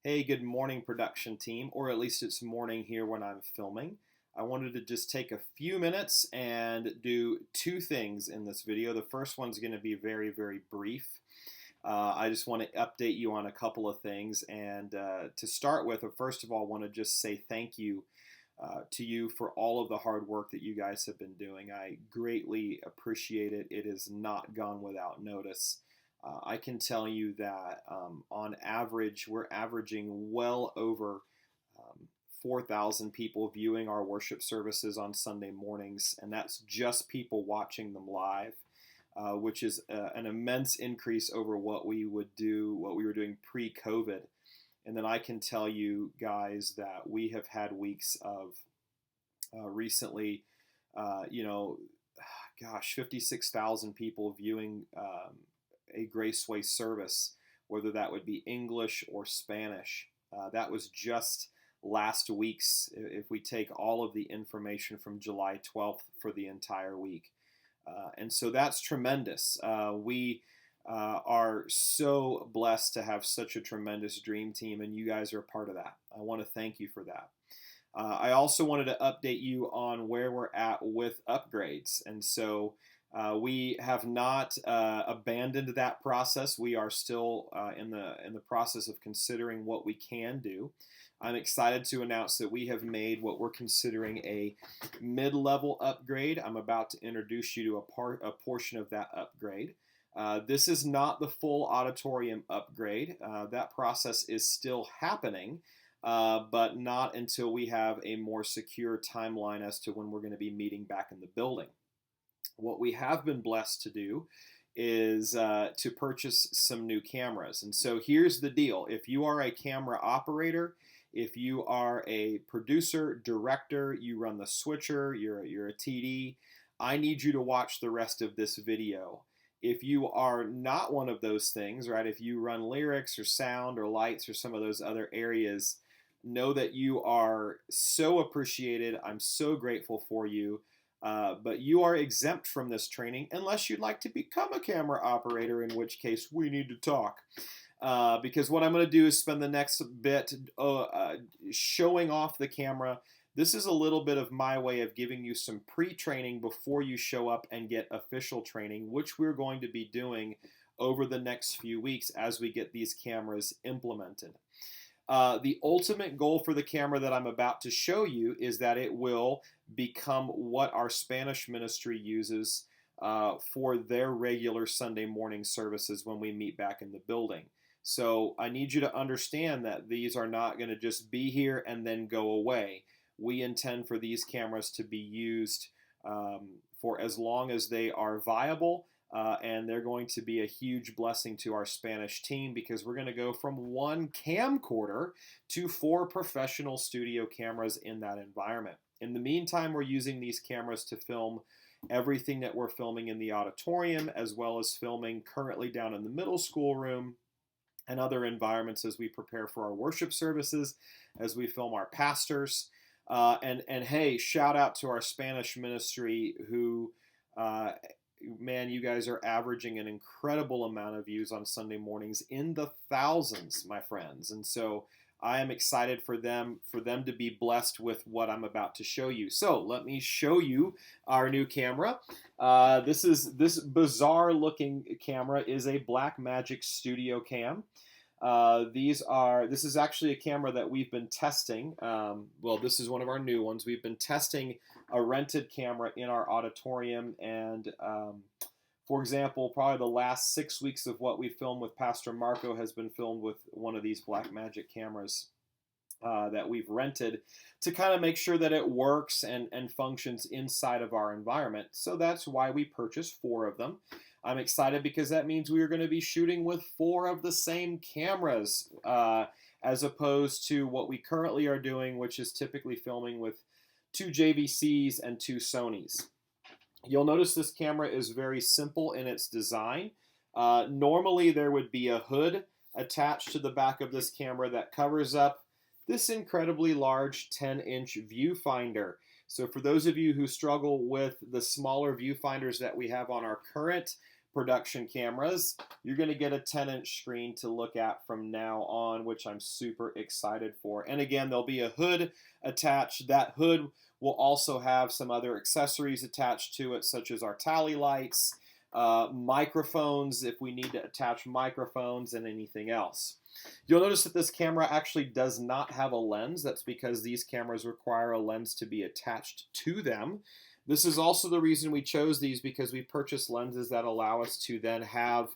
Hey, good morning, production team, or at least it's morning here when I'm filming. I wanted to just take a few minutes and do two things in this video. The first one's going to be very, very brief. I just want to update you on a couple of things. And to start with, first of all, I want to just say thank you to you for all of the hard work that you guys have been doing. I greatly appreciate it. It has not gone without notice. I can tell you that on average, we're averaging well over 4,000 people viewing our worship services on Sunday mornings, and that's just people watching them live, which is an immense increase over what we were doing pre-COVID. And then I can tell you guys that we have had weeks of recently, you know, gosh, 56,000 people viewing a Graceway service, whether that would be English or Spanish. That was just last week's, if we take all of the information from July 12th for the entire week. And so that's tremendous. We are so blessed to have such a tremendous dream team, and you guys are a part of that. I want to thank you for that. I also wanted to update you on where we're at with upgrades. And so we have not abandoned that process. We are still in the process of considering what we can do. I'm excited to announce that we have made what we're considering a mid-level upgrade. I'm about to introduce you to a portion of that upgrade. This is not the full auditorium upgrade. That process is still happening, but not until we have a more secure timeline as to when we're going to be meeting back in the building. What we have been blessed to do is to purchase some new cameras. And so here's the deal. If you are a camera operator, if you are a producer, director, you run the switcher, you're a TD, I need you to watch the rest of this video. If you are not one of those things, right, if you run lyrics or sound or lights or some of those other areas, know that you are so appreciated. I'm so grateful for you. But you are exempt from this training unless you'd like to become a camera operator, in which case we need to talk. Because what I'm going to do is spend the next bit showing off the camera. This is a little bit of my way of giving you some pre-training before you show up and get official training, which we're going to be doing over the next few weeks as we get these cameras implemented. The ultimate goal for the camera that I'm about to show you is that it will become what our Spanish ministry uses for their regular Sunday morning services when we meet back in the building. So I need you to understand that these are not going to just be here and then go away. We intend for these cameras to be used for as long as they are viable. And they're going to be a huge blessing to our Spanish team because we're going to go from one camcorder to 4 professional studio cameras in that environment. In the meantime, we're using these cameras to film everything that we're filming in the auditorium, as well as filming currently down in the middle school room and other environments as we prepare for our worship services, as we film our pastors. And hey, shout out to our Spanish ministry who man, you guys are averaging an incredible amount of views on Sunday mornings, in the thousands, my friends. And so I am excited for them to be blessed with what I'm about to show you. So let me show you our new camera. This bizarre looking camera is a Blackmagic Studio Cam. This is actually a camera that we've been testing. Well, this is one of our new ones. We've been testing a rented camera in our auditorium, and for example, probably the last 6 weeks of what we filmed with Pastor Marco has been filmed with one of these Blackmagic cameras that we've rented to kind of make sure that it works and functions inside of our environment. So that's why we purchased 4 of them. I'm excited because that means we are going to be shooting with 4 of the same cameras as opposed to what we currently are doing, which is typically filming with 2 JVCs and 2 Sonys. You'll notice this camera is very simple in its design. Normally there would be a hood attached to the back of this camera that covers up this incredibly large 10-inch viewfinder. So for those of you who struggle with the smaller viewfinders that we have on our current production cameras, you're going to get a 10-inch screen to look at from now on, which I'm super excited for. And again, there'll be a hood attached. That hood will also have some other accessories attached to it, such as our tally lights, microphones if we need to attach microphones, and anything else. You'll notice that this camera actually does not have a lens. That's because these cameras require a lens to be attached to them. This is also the reason we chose these, because we purchased lenses that allow us to then have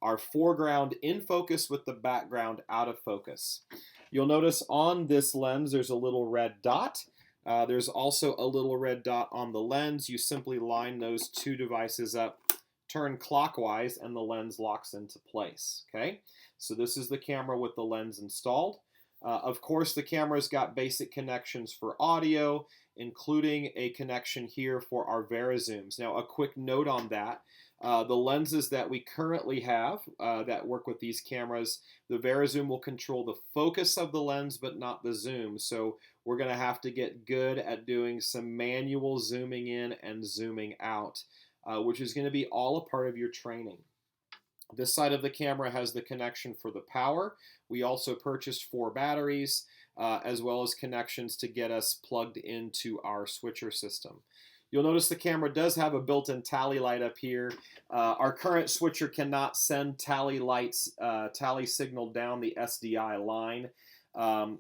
our foreground in focus with the background out of focus. You'll notice on this lens there's a little red dot. There's also a little red dot on the lens. You simply line those two devices up, turn clockwise, and the lens locks into place. Okay, so this is the camera with the lens installed. Of course, the camera's got basic connections for audio, including a connection here for our VariZooms. Now, a quick note on that. The lenses that we currently have that work with these cameras, the VariZoom will control the focus of the lens, but not the zoom. So we're going to have to get good at doing some manual zooming in and zooming out, which is going to be all a part of your training. This side of the camera has the connection for the power. We also purchased 4 batteries, as well as connections to get us plugged into our switcher system. You'll notice the camera does have a built-in tally light up here. Our current switcher cannot send tally lights, tally signal down the SDI line.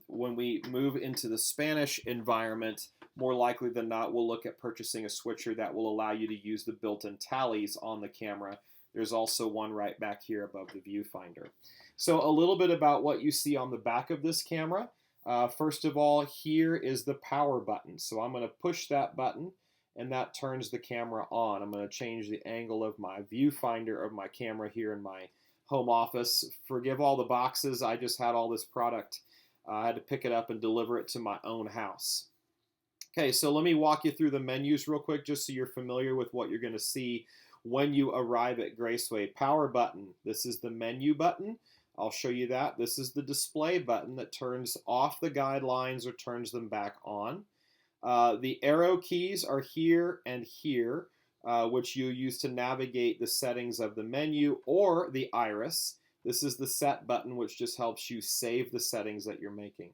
When we move into the Spanish environment, more likely than not, we'll look at purchasing a switcher that will allow you to use the built-in tallies on the camera. There's also one right back here above the viewfinder. So a little bit about what you see on the back of this camera. First of all, here is the power button. So I'm going to push that button, and that turns the camera on. I'm going to change the angle of my viewfinder of my camera here in my home office. Forgive all the boxes. I just had all this product. I had to pick it up and deliver it to my own house. Okay, so let me walk you through the menus real quick, just so you're familiar with what you're going to see when you arrive at Graceway. Power button. This is the menu button. I'll show you that. This is the display button that turns off the guidelines or turns them back on. The arrow keys are here and here, which you use to navigate the settings of the menu, or the iris. This is the set button, which just helps you save the settings that you're making.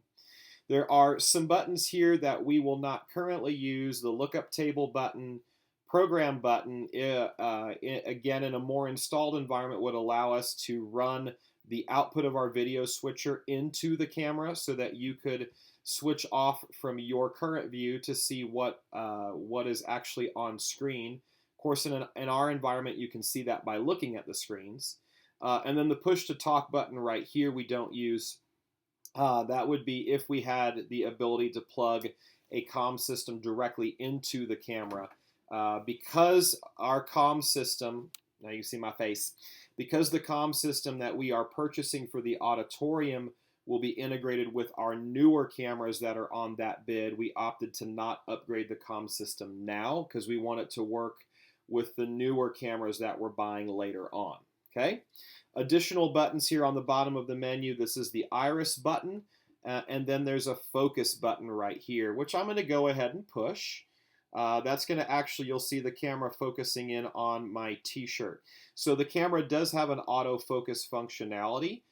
There are some buttons here that we will not currently use. The lookup table button, program button, again, in a more installed environment, would allow us to run the output of our video switcher into the camera so that you could switch off from your current view to see what is actually on screen. Of course, in our environment, you can see that by looking at the screens. And then the push to talk button right here, we don't use. That would be if we had the ability to plug a comm system directly into the camera. Because our comm system, now you see my face, because the comm system that we are purchasing for the auditorium will be integrated with our newer cameras that are on that bid, we opted to not upgrade the comm system now because we want it to work with the newer cameras that we're buying later on. Okay? Additional buttons here on the bottom of the menu. This is the iris button, and then there's a focus button right here, which I'm going to go ahead and push. That's going to actually, you'll see the camera focusing in on my t-shirt. So the camera does have an autofocus functionality,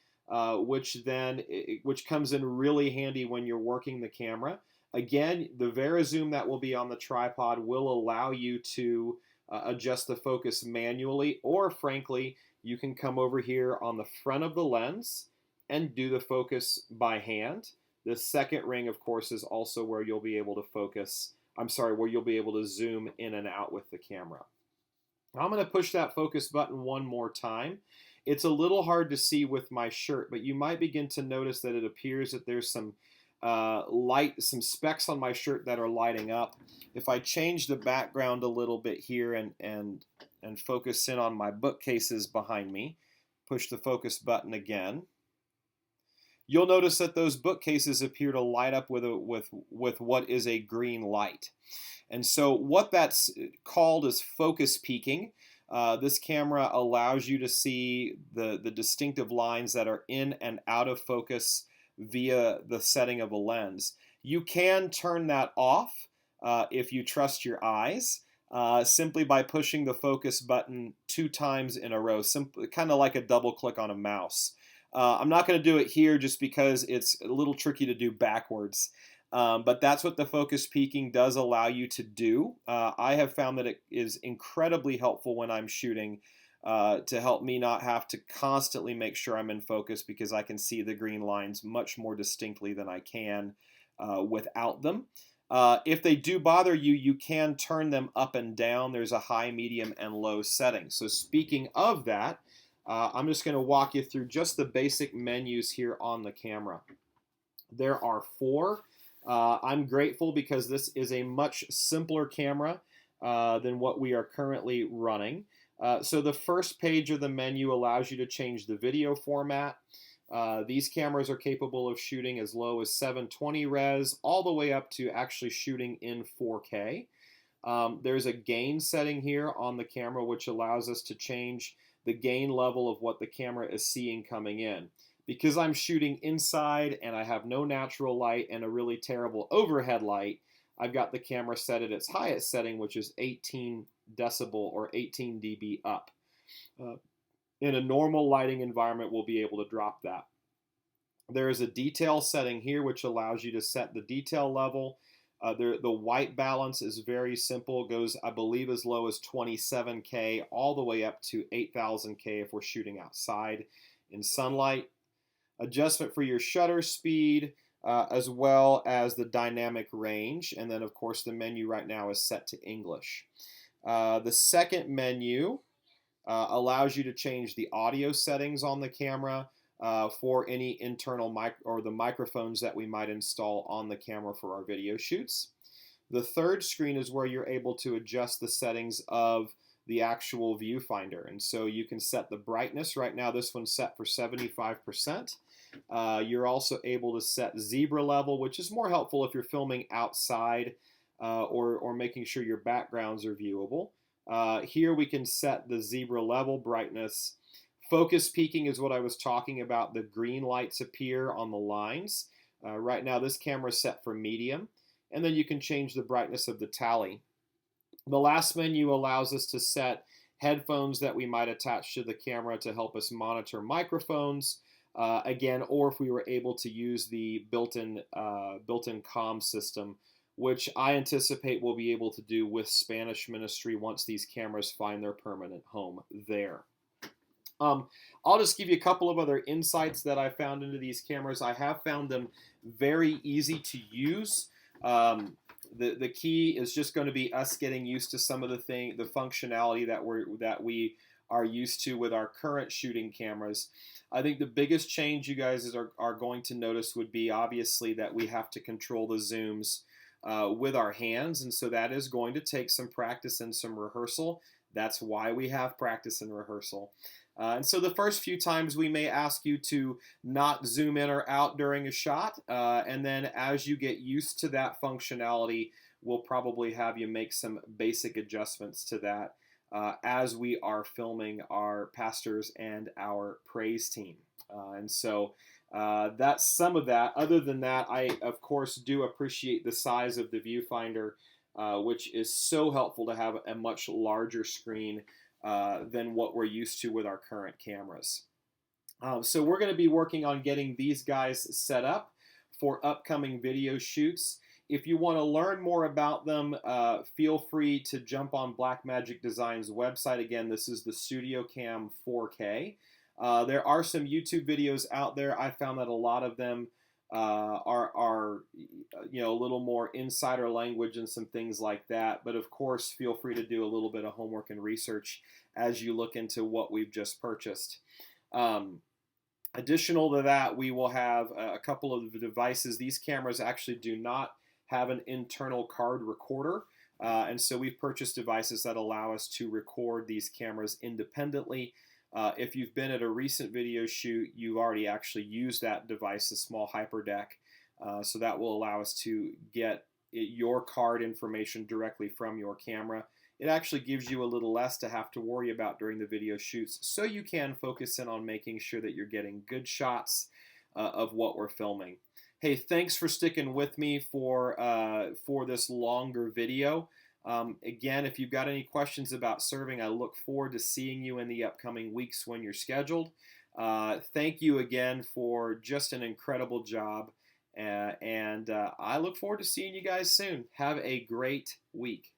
which comes in really handy when you're working the camera. Again, the VariZoom that will be on the tripod will allow you to adjust the focus manually, or frankly, you can come over here on the front of the lens and do the focus by hand. The second ring, of course, is also where you'll be able to focus. Where you'll be able to zoom in and out with the camera. I'm going to push that focus button one more time. It's a little hard to see with my shirt, but you might begin to notice that it appears that there's some some specks on my shirt that are lighting up. If I change the background a little bit here and focus in on my bookcases behind me, push the focus button again, you'll notice that those bookcases appear to light up with what is a green light. And so what that's called is focus peaking. This camera allows you to see the distinctive lines that are in and out of focus via the setting of a lens. You can turn that off if you trust your eyes. simply by pushing the focus button 2 times in a row, simply kind of like a double click on a mouse. I'm not going to do it here just because it's a little tricky to do backwards. But that's what the focus peaking does allow you to do. I have found that it is incredibly helpful when I'm shooting to help me not have to constantly make sure I'm in focus, because I can see the green lines much more distinctly than I can without them. If they do bother you, you can turn them up and down. There's a high, medium, and low setting. So speaking of that, I'm just going to walk you through just the basic menus here on the camera. There are 4. I'm grateful because this is a much simpler camera than what we are currently running. So the first page of the menu allows you to change the video format. These cameras are capable of shooting as low as 720 res all the way up to actually shooting in 4K. There's a gain setting here on the camera which allows us to change the gain level of what the camera is seeing coming in. Because I'm shooting inside and I have no natural light and a really terrible overhead light, I've got the camera set at its highest setting, which is 18 decibel or 18 dB up. In a normal lighting environment, we'll be able to drop that. There is a detail setting here which allows you to set the detail level. The white balance is very simple. It goes, I believe, as low as 27K all the way up to 8000K if we're shooting outside in sunlight. Adjustment for your shutter speed, as well as the dynamic range. And then, of course, the menu right now is set to English. The second menu allows you to change the audio settings on the camera for any internal mic or the microphones that we might install on the camera for our video shoots. The third screen is where you're able to adjust the settings of the actual viewfinder. And so you can set the brightness. Right now this one's set for 75%. You're also able to set zebra level, which is more helpful if you're filming outside or making sure your backgrounds are viewable. Here we can set the zebra level brightness. Focus peaking is what I was talking about. The green lights appear on the lines. Right now this camera is set for medium. And then you can change the brightness of the tally. The last menu allows us to set headphones that we might attach to the camera to help us monitor microphones. Again, or if we were able to use the built-in comm system, which I anticipate we'll be able to do with Spanish Ministry once these cameras find their permanent home there. I'll just give you a couple of other insights that I found into these cameras. I have found them very easy to use. The key is just going to be us getting used to some of the functionality that we are used to with our current shooting cameras. I think the biggest change you guys are going to notice would be obviously that we have to control the zooms with our hands, and so that is going to take some practice and some rehearsal. That's why we have practice and rehearsal. And so the first few times we may ask you to not zoom in or out during a shot, and then as you get used to that functionality, we'll probably have you make some basic adjustments to that as we are filming our pastors and our praise team. And so that's some of that. Other than that, I, of course, do appreciate the size of the viewfinder, which is so helpful to have a much larger screen than what we're used to with our current cameras. So we're going to be working on getting these guys set up for upcoming video shoots. If you want to learn more about them, feel free to jump on Blackmagic Design's website. Again, this is the StudioCam 4K. There are some YouTube videos out there. I found that a lot of them are a little more insider language and some things like that. But of course, feel free to do a little bit of homework and research as you look into what we've just purchased. Additional to that, we will have a couple of devices. These cameras actually do not have an internal card recorder. And so we've purchased devices that allow us to record these cameras independently. If you've been at a recent video shoot, you've already actually used that device, a small HyperDeck. So that will allow us to get your card information directly from your camera. It actually gives you a little less to have to worry about during the video shoots, so you can focus in on making sure that you're getting good shots of what we're filming. Hey, thanks for sticking with me for this longer video. Again, if you've got any questions about serving, I look forward to seeing you in the upcoming weeks when you're scheduled. Thank you again for just an incredible job. And I look forward to seeing you guys soon. Have a great week.